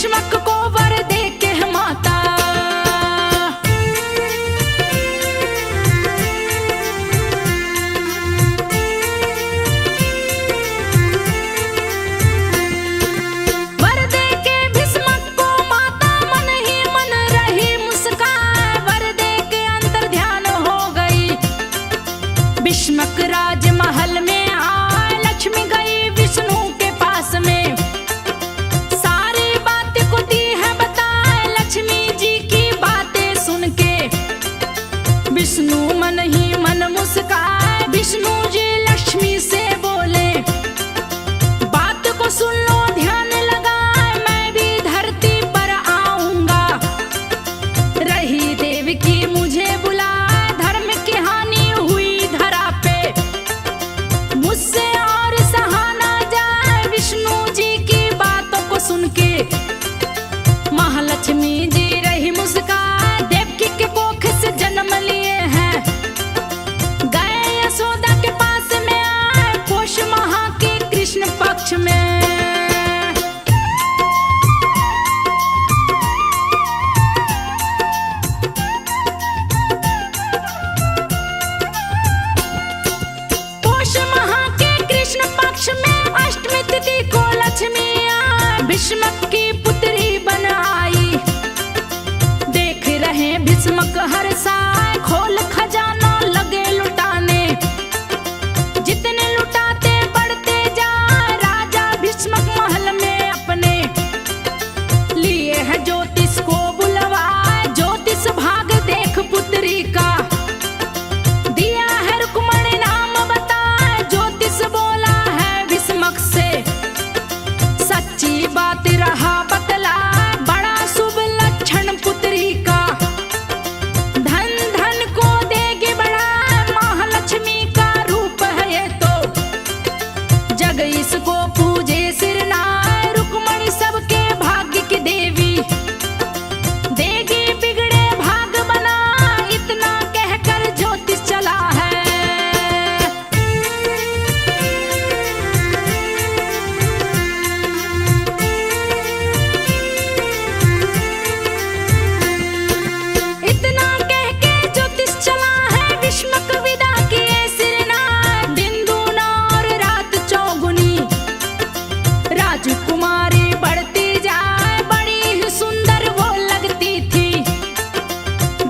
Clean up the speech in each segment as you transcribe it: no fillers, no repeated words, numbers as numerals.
भीष्मक को वर दे के माता वर दे के भीष्मक को माता मन ही मन रही मुस्कान। वर दे के अंतर ध्यान हो गई भीष्मक राजमहल में आए। लक्ष्मी गई विष्णु के पास में सारी बातें को दी है बताए। लक्ष्मी जी की बातें सुन के विष्णु मन ही मन मुस्काए। विष्णु जी लक्ष्मी से बोले बात को सुन लो ध्यान लगाए। मैं भी धरती पर आऊंगा रही देव की मुझे बुलाए। धर्म की हानि हुई धरा पे मुझसे और सहा ना जाए। विष्णु जी की बातों को सुन के महालक्ष्मी जी रही मुस्काए। देवकी के कोख से जन्म लिए हैं गए यशोदा के पास में आए। पोष माह के कृष्ण पक्ष में पोष माह के कृष्ण पक्ष में अष्टमी तिथि को लक्ष्मी आए। भीष्मक की पुत्री बन आई। देख रहे भीष्मक हर साय खोल खजाना लगे लुटाने। जितने लुटाते बढ़ते जाए राजा भीष्मक महल में अपने लिए है ज्योतिष को बुलवाए। ज्योतिष भाग देख पुत्री का दिया है रुक्मणी नाम बताए। ज्योतिष बोला है भीष्मक से सच्ची बात रहा बतला। बड़ा शुभ लक्षण पुत्री का धन धन को देगी बड़ा। महालक्ष्मी का रूप है ये तो जग इसको पूजे सिर नाय। रुक्मणी सबके भाग्य की देवी देगी बिगड़े भाग बना। इतना कहकर ज्योतिष चला है। इतना कह के ज्योतिष चला है। भीष्मक विदा किए सिरनाय। दिन दूना और रात चौगुनी राजकुमारी बढ़ती जाए। बड़ी ही सुंदर वो लगती थी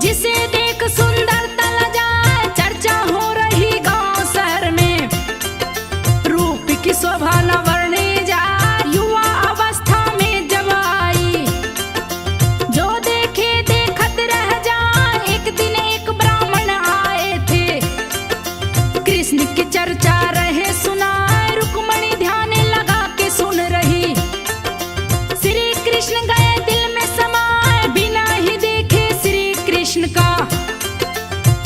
जिसे देख सुंदरता ल जाए। चर्चा हो रही गांव शहर में रूप की शोभा न वर्णी जाए। युवा अवस्था में जब आई जो देखे देखत रह जाए। एक दिन एक ब्राह्मण आए थे कृष्ण की चर्चा रहे सुनाए। रुक्मणी ध्यान लगा के सुन रही श्री कृष्ण गए दिल में समाए। बिना ही देखे श्री कृष्ण का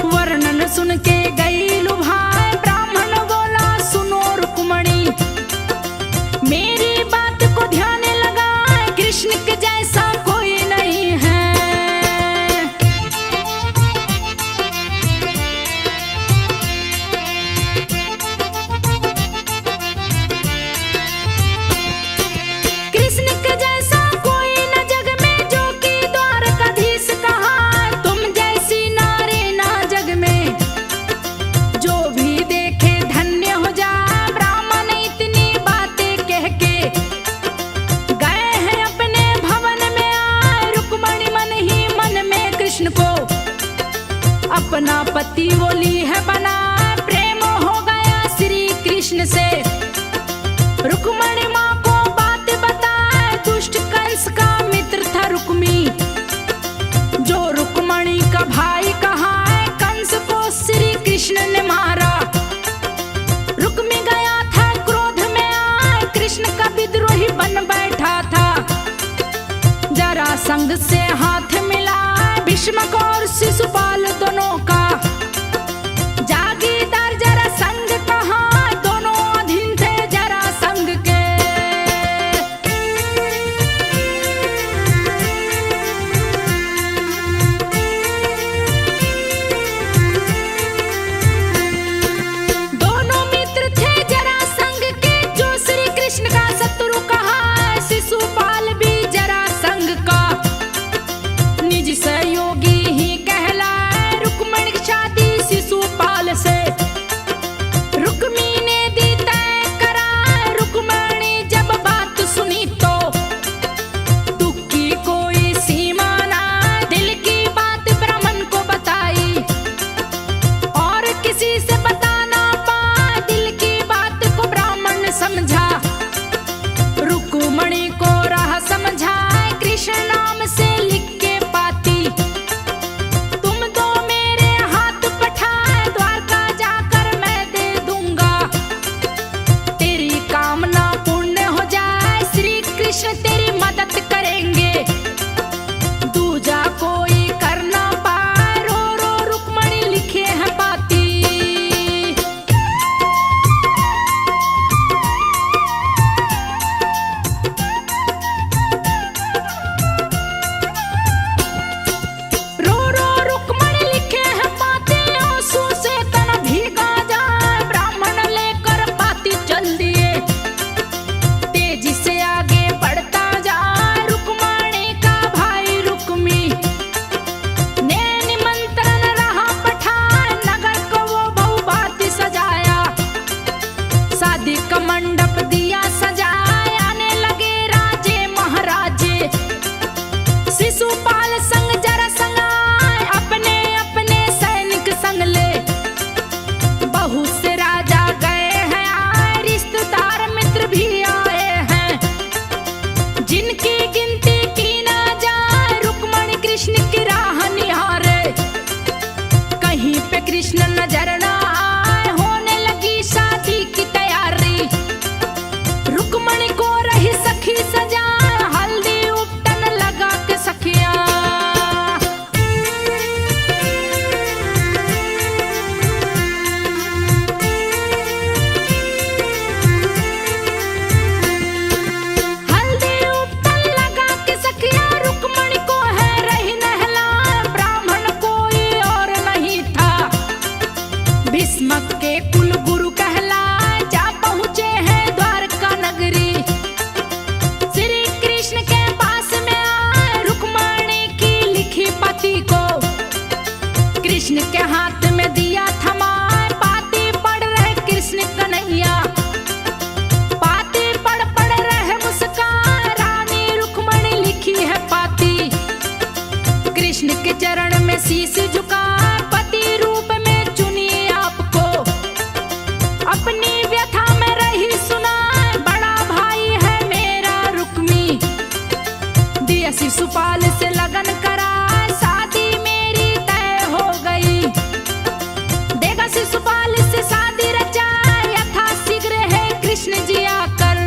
वर्णन सुन के गई लुभाए। ब्राह्मण बोला सुनो रुक्मणी मेरी बात को ध्यान लगाए। कृष्ण के जैसा कोई नहीं है। कृष्ण के जैसा कोई न जग में जो कि द्वारकाधीश कहा। तुम जैसी नारी ना जग में जो भी देखे धन्य हो जाए। ब्राह्मण इतनी बातें कह के गए हैं अपने भवन में आए। रुक्मणी मन ही मन में कृष्ण को अपना पति बोली है बना। प्रेम हो गया श्री कृष्ण से। रुक्मणी माँ को बात बताए। दुष्ट कंस का मित्र था रुक्मी जो रुक्मणी का भाई कहा है। कंस को श्री कृष्ण ने मारा। रुक्मी गया था क्रोध में आए। कृष्ण का विद्रोही बन बैठा था। जरासंध से हाथ मिला भीष्मक और शिशुपाल दोनों का। जागीरदार जरासंध कहा दोनों अधीन थे जरासंध के। जिनकी गिनती की ना जाए, रुक्मणी कृष्ण की राह निहारे। कहीं पे कृष्ण नजर ना आए, होने लगी शादी की तैयारी। रुक्मणी को रही सखी सजा, हल्दी उपटन लगा के सखिया। हल्दी उपटन लगा के सखिया, रुक्मणी को है रही नहला, ब्राह्मण कोई और नहीं था। भीष्मक के कुल गुरु कहलाए, जा पहुँचे हैं द्वारका नगरी। श्री कृष्ण के पास में आए, रुक्मणी की लिखी पति को। कृष्ण के हाथ में दिया थमाए, पाती पढ़ रहे कृष्ण कन्हैया। पाती पढ़ रहे मुस्कान, रानी रुक्मणी लिखी है पाती। कृष्ण के चरण में शीश झुका, पति रूप में चुनिए आपको। अपनी व्यथा में रही सुना, बड़ा भाई है मेरा रुक्मी। दिया शिशुपाल से लगन करा, शादी मेरी तय हो गई। देगा शिशुपाल से शादी रचा, यथा शीघ्र है कृष्ण जी आकर।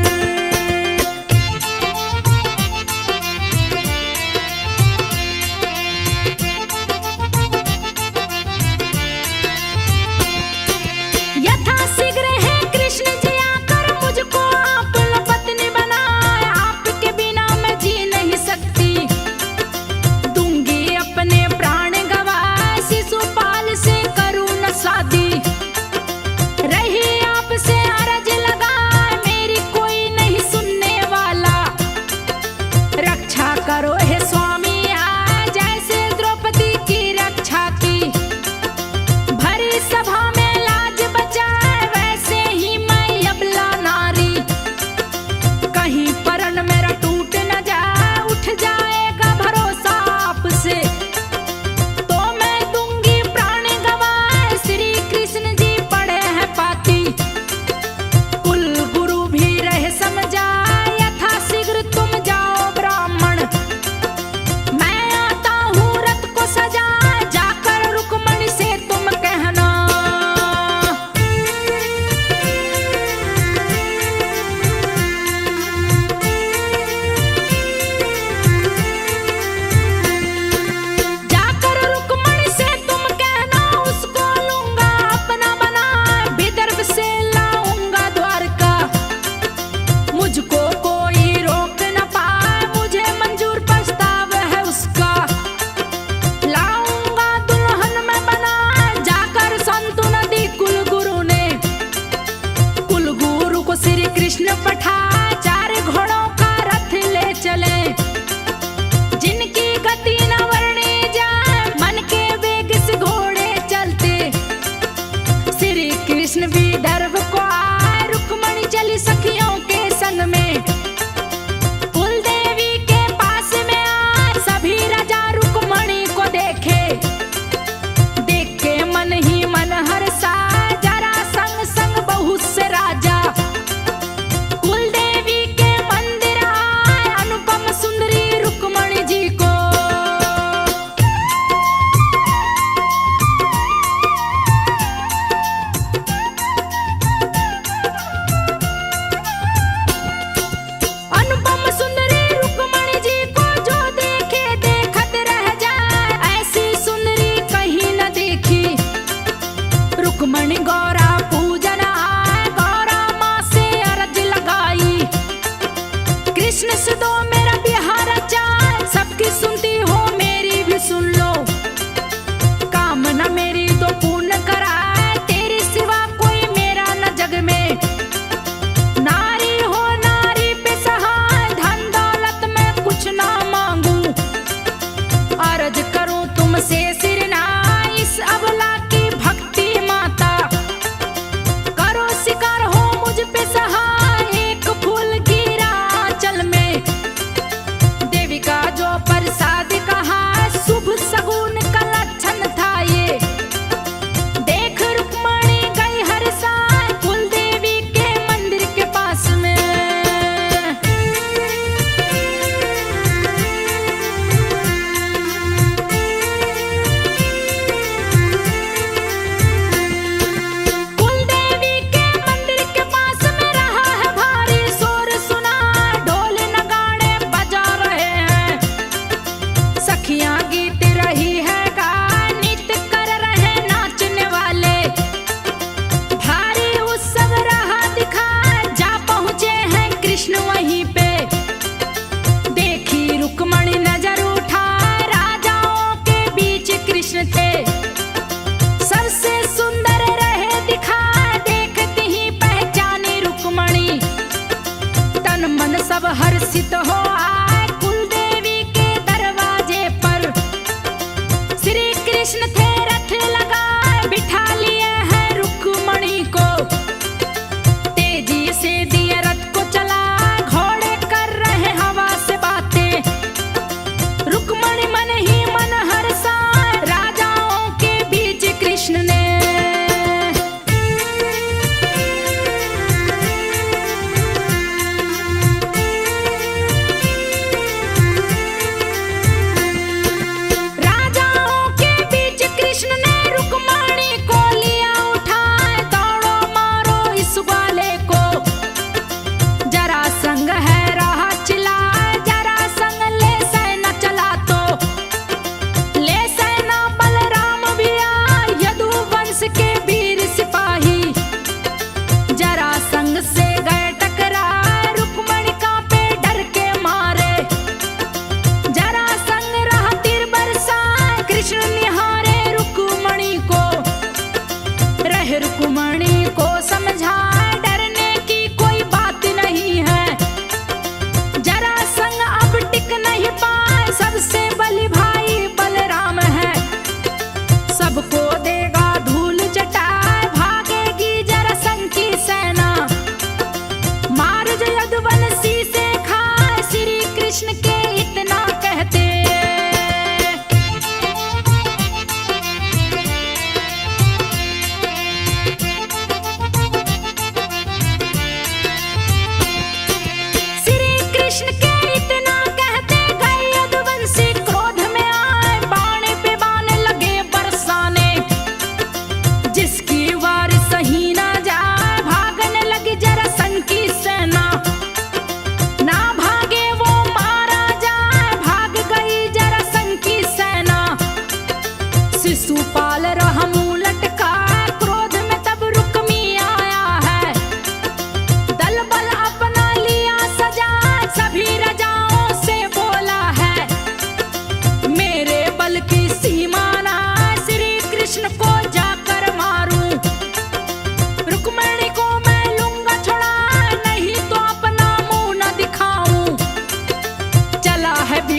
यथा शीघ्र है कृष्ण जी आकर, मुझको आप पत्नी बनाए। आपके बिना मैं जी नहीं सकती।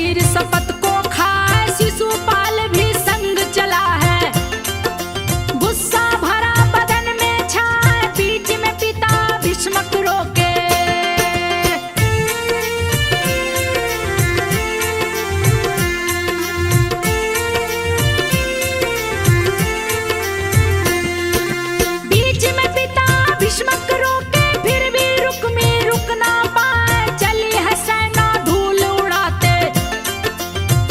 शरीर शपथ को खाए, शिशुपाल भी संग चला है। गुस्सा भरा बदन में छाए, बीच में पिता भीष्मक रोके। बीच में पिता भीष्मक रोके, फिर भी रुक्मी रुक ना पाए। चली है सेना धूल उड़ाते,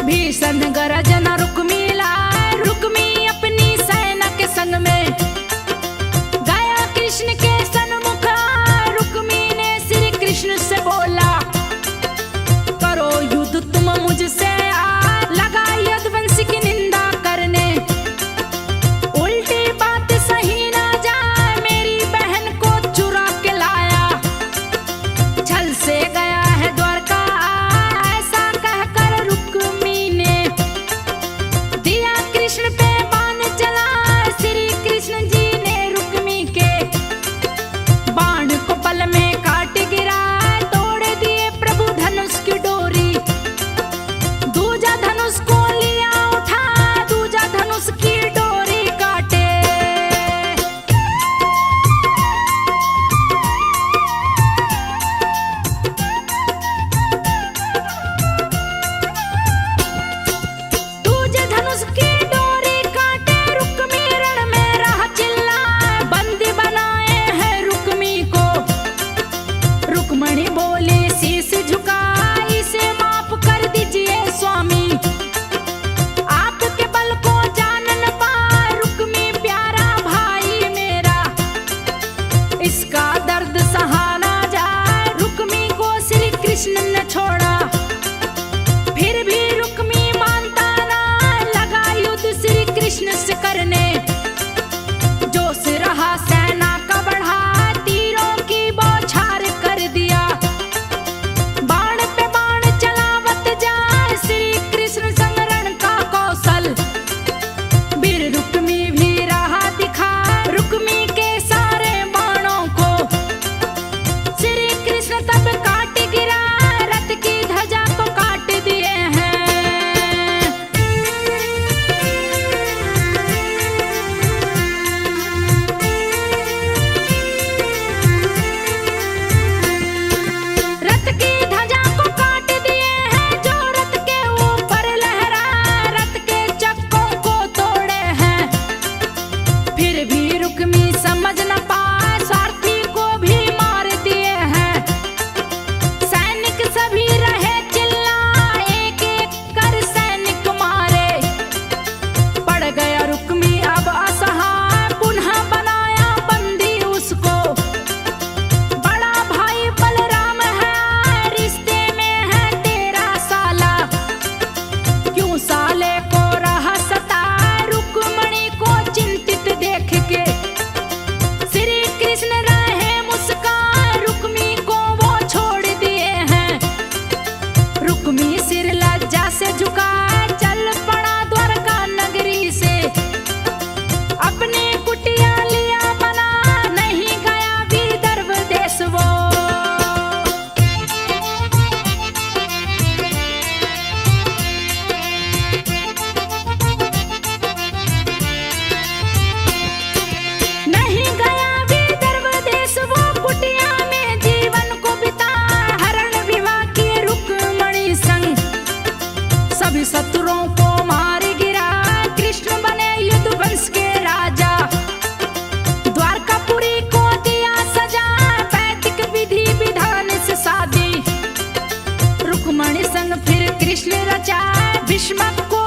भीषण गरजन रुक्मी लाए। रुक्मी अपनी सेना के संग में गया कृष्ण के सन्मुख। रुक्मी ने श्री कृष्ण से बोला, करो युद्ध तुम मुझसे। लगा यदुवंश की निंदा करने, उल्टी बात सही ना जाए। मेरी बहन को चुरा के लाया, छल से गया है द्वारका। ऐसा कहकर रुक्मी ने दिया कृष्ण पे बाण चला। श्री कृष्ण जी ने रुक्मी के बाण को पल में काट गिरा। तोड़ दिए प्रभु धनुष की डोरी, दूजा धनुष को लिया उठा। दूजा धनुष की डोरी काटे। दूजे धनुष की डोरी काटे, रुक्मी रण में रहा चिल्लाए। बंदी बनाए हैं रुक्मी को, रुक्मणी बोली शीश झुका। इसे माफ कर दीजिए स्वामी, आपके बल को जान न पाए। रुक्मी प्यारा भाई मेरा, इसका दर्द सहा ना जाए। रुक्मी को श्री कृष्ण ने छोड़ा, फिर भी रुक्मी मानता ना। लगा युद्ध श्री कृष्ण से करने, जोश रहा सेना का बढ़ा। तीरों की बौछार कर दिया, बाण पे बाण चलावत जाए। श्री कृष्ण संग रण का कौशल, वीर रुक्मी भी रहा दिखा। रुक्मी के सारे बाणों को श्री कृष्ण तब काट गिरा। रथ की ध्वजा को काट दिए हैं। रथ की ध्वजा को काट दिए हैं, जो रथ के ऊपर लहरा। रथ के चक्कों को तोड़े हैं, फिर भी रुक्मी समझ न पाए। स्वार्थी को भी मार दिए हैं। सैनिक सभी रहे चिल्लाए, एक एक कर सैनिक मारे। पड़ गया रुक्मी अब असहाय, पुनः बनाया बंदी उसको। बड़ा भाई बलराम है, रिश्ते में है तेरा साला। क्यों साले को रहा सताए। रुक्मणी को चिंतित देख के श्री कृष्ण रहे मुस्कान। रुक्मी को वो छोड़ दिए हैं। रुक्मी सिर लज्जा से झुका, चल पड़ा द्वारका नगरी से। अपनी कुटिया लिया बना, नहीं गया विदर्भ देश वो। नहीं गया विदर्भ देश वो, कुटिया में जीवन को बिता। हरण विवाह किए रुक्मणी संग, सभी शत्रुओं को मार गिरा। कृष्ण बने यदुवंश के राजा, द्वारकापुरी को दिया सजा। वैदिक विधि विधान से शादी, रुक्मणी संग फिर कृष्ण रचाए। भीष्मक को